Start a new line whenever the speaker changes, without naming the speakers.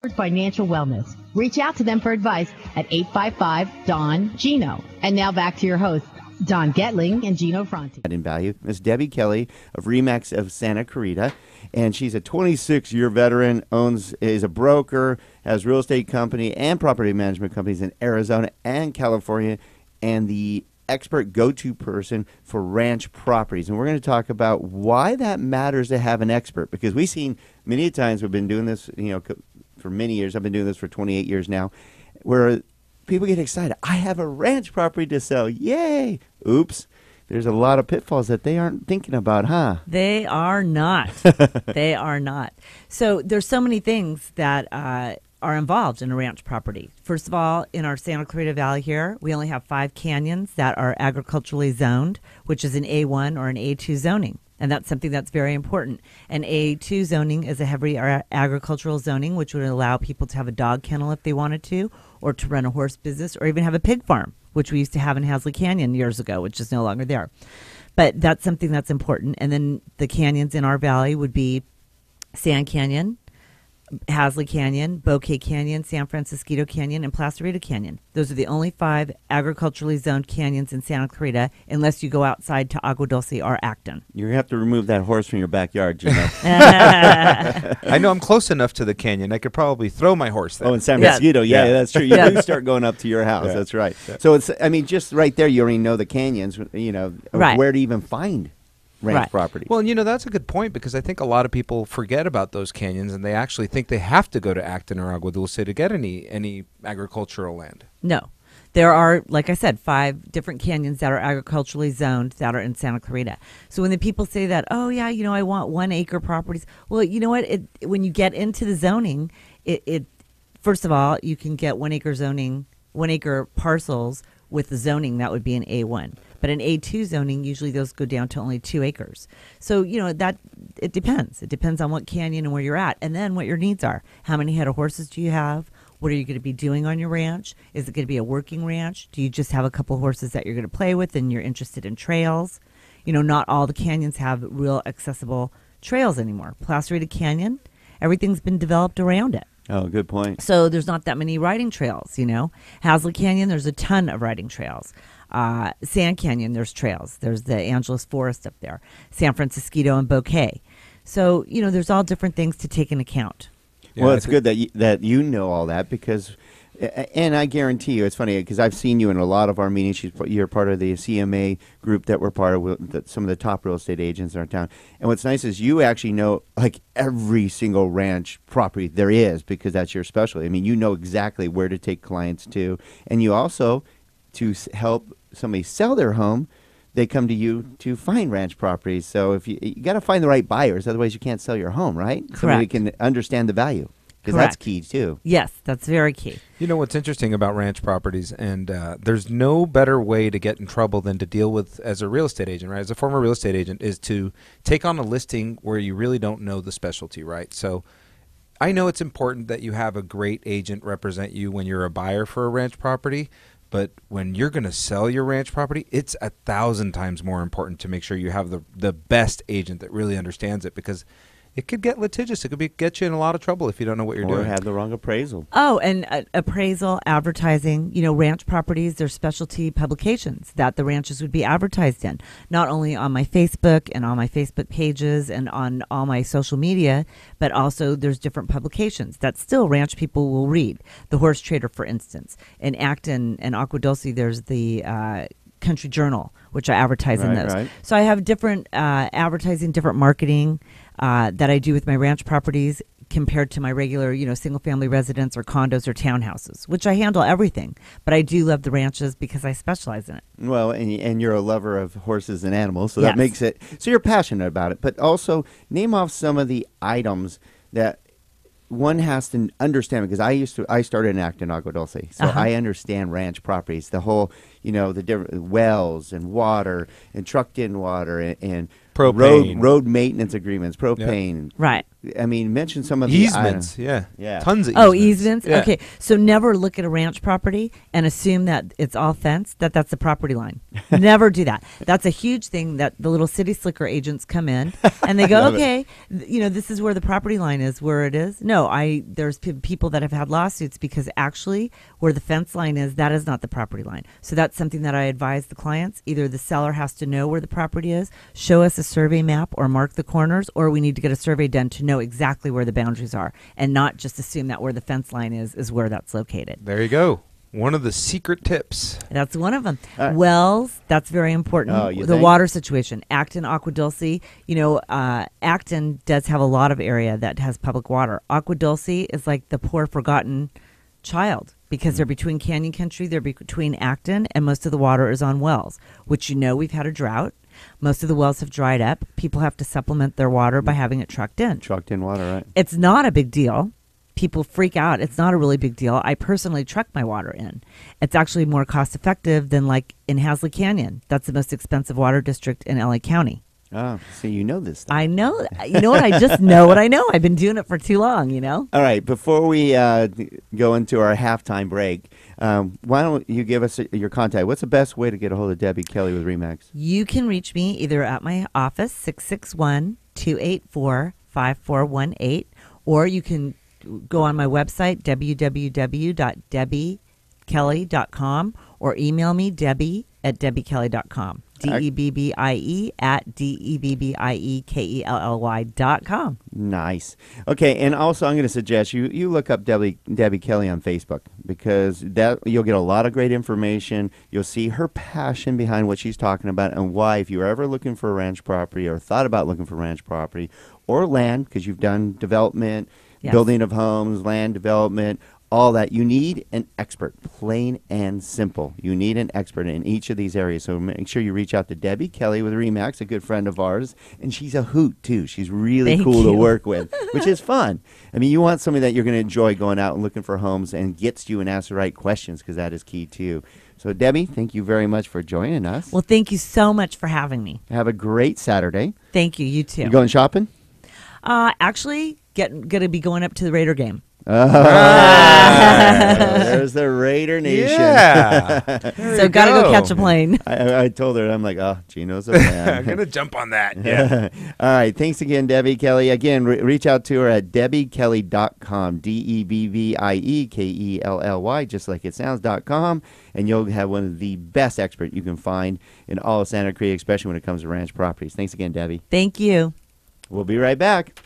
toward financial wellness. Reach out to them for advice at 855-DON-GINO. And now back to your hosts, Don Getling and Gino Fronti.
In value, Miss Debbie Kelly of Remax of Santa Clarita, and she's a 26-year veteran, is a broker, has real estate company and property management companies in Arizona and California, and the expert go-to person for ranch properties. And we're going to talk about why that matters to have an expert, because we've seen many times, we've been doing this, for many years. I've been doing this for 28 years now, where people get excited. I have a ranch property to sell. Yay! Oops. There's a lot of pitfalls that they aren't thinking about, huh?
They are not. They are not. So there's so many things that are involved in a ranch property. First of all, in our Santa Clarita Valley here, we only have 5 canyons that are agriculturally zoned, which is an A1 or an A2 zoning. And that's something that's very important. An A2 zoning is a heavy agricultural zoning, which would allow people to have a dog kennel if they wanted to, or to run a horse business, or even have a pig farm, which we used to have in Hasley Canyon years ago, which is no longer there. But that's something that's important. And then the canyons in our valley would be Sand Canyon, Hasley Canyon, Bouquet Canyon, San Francisco Canyon, and Placerita Canyon. Those are the only 5 agriculturally zoned canyons in Santa Clarita, unless you go outside to Agua Dulce or Acton.
You're going to have to remove that horse from your backyard, Gino.
I know I'm close enough to the canyon. I could probably throw my horse there.
Oh, in San Francisco, yeah, that's true. You do start going up to your house.
Yeah.
That's right. So it's, just right there, you already know the canyons,
Right.
where to even find ranch property.
Well, that's a good point, because I think a lot of people forget about those canyons, and they actually think they have to go to Acton or Agua Dulce to get any agricultural land.
No. There are, like I said, 5 different canyons that are agriculturally zoned that are in Santa Clarita. So when the people say that, oh, yeah, I want 1 acre properties. Well, you know what? When you get into the zoning, it first of all, you can get 1 acre zoning, 1 acre parcels with the zoning that would be an A1. But in A2 zoning, usually those go down to only 2 acres. So, that it depends. It depends on what canyon and where you're at, and then what your needs are. How many head of horses do you have? What are you going to be doing on your ranch? Is it going to be a working ranch? Do you just have a couple horses that you're going to play with and you're interested in trails? Not all the canyons have real accessible trails anymore. Placerita Canyon, everything's been developed around it.
Oh, good point.
So there's not that many riding trails, Hasley Canyon, there's a ton of riding trails. Sand Canyon, there's trails. There's the Angeles Forest up there. San Francisco and Bouquet. So, there's all different things to take into account.
Yeah, well, it's good that you know all that, because, and I guarantee you, it's funny, because I've seen you in a lot of our meetings. You're part of the CMA group that we're part of, some of the top real estate agents in our town. And what's nice is you actually know, every single ranch property there is, because that's your specialty. You know exactly where to take clients to. And you also, to help somebody sell their home, they come to you to find ranch properties. So if you got to find the right buyers, otherwise you can't sell your home, right?
Correct.
Somebody can understand the value, because that's key too.
Yes, that's very key.
What's interesting about ranch properties, and there's no better way to get in trouble than to deal with as a real estate agent, right? As a former real estate agent, is to take on a listing where you really don't know the specialty, right? So I know it's important that you have a great agent represent you when you're a buyer for a ranch property. But when you're going to sell your ranch property, it's 1,000 times more important to make sure you have the best agent that really understands it, because it could get litigious. It could get you in a lot of trouble if you don't know what you're doing.
Or have the wrong appraisal.
Oh, and appraisal, advertising, ranch properties, they're specialty publications that the ranches would be advertised in, not only on my Facebook and on my Facebook pages and on all my social media, but also there's different publications that still ranch people will read. The Horse Trader, for instance. In Acton and Agua Dulce, there's the Country Journal, which I advertise in those. Right. So I have different advertising, different marketing that I do with my ranch properties compared to my regular, single-family residence or condos or townhouses, which I handle everything. But I do love the ranches because I specialize in it.
Well, and you're a lover of horses and animals, so that makes it, so you're passionate about it. But also, name off some of the items that one has to understand, because I started in Acton, Agua Dulce, so I understand ranch properties, the whole, the different wells and water and trucked in water and
propane.
road maintenance agreements, propane.
Right.
I mean, mention some of the
Easements,
items.
yeah. Tons of
Oh,
easements.
easements?
Yeah.
Okay. So never look at a ranch property and assume that it's all fenced, that's the property line. Never do that. That's a huge thing that the little city slicker agents come in and they go, okay, this is where the property line is, where it is. No, there's people that have had lawsuits because actually where the fence line is, that is not the property line. So that's something that I advise the clients. Either the seller has to know where the property is, show us a survey map or mark the corners, or we need to get a survey done to know exactly where the boundaries are and not just assume that where the fence line is where that's located.
There you go. One of the secret tips.
That's one of them. Wells, that's very important.
Oh, you
the
think?
water situation. Acton, Aqua Dulce. Acton does have a lot of area that has public water. Aqua Dulce is like the poor forgotten child because they're between Canyon Country, they're between Acton, and most of the water is on wells, which we've had a drought. Most of the wells have dried up. People have to supplement their water by having it trucked in.
Trucked in water, right?
It's not a big deal. People freak out. It's not a really big deal. I personally truck my water in. It's actually more cost effective than like in Hasley Canyon. That's the most expensive water district in LA County.
Oh, so you know this stuff.
I know. You know what? I just know what I know. I've been doing it for too long,
All right. Before we go into our halftime break, why don't you give us your contact? What's the best way to get a hold of Debbie Kelly with RE/MAX?
You can reach me either at my office, 661-284-5418, or you can go on my website, www.debbiekelley.com, or email me, debbie@debbiekelly.com. DEBBIE at DEBBIEKELLY.com.
Nice. Okay, and also I'm going to suggest you look up Debbie Kelly on Facebook because that you'll get a lot of great information. You'll see her passion behind what she's talking about and why, if you're ever looking for a ranch property or thought about looking for ranch property or land, because you've done development,
Yes.
building of homes, land development, all that. You need an expert, plain and simple. You need an expert in each of these areas. So make sure you reach out to Debbie Kelly with RE/MAX, a good friend of ours. And she's a hoot, too. She's really
Thank
cool to
you.
work with, which is fun. I mean, you want somebody that you're going to enjoy going out and looking for homes and gets you and asks the right questions because that is key, too. So, Debbie, thank you very much for joining us.
Well, thank you so much for having me.
Have a great Saturday.
Thank you. You too.
You going shopping?
Actually, going to be going up to the Raider game.
There's the Raider Nation.
Yeah.
So got to go catch a plane.
I told her, I'm like, oh, Gino's a fan.
I'm going to jump on that. Yeah.
All right. Thanks again, Debbie Kelly. Again, reach out to her at debbiekelly.com, DEBBIEKELLY, just like it sounds.com, and you'll have one of the best experts you can find in all of Santa Clarita, especially when it comes to ranch properties. Thanks again, Debbie.
Thank you.
We'll be right back.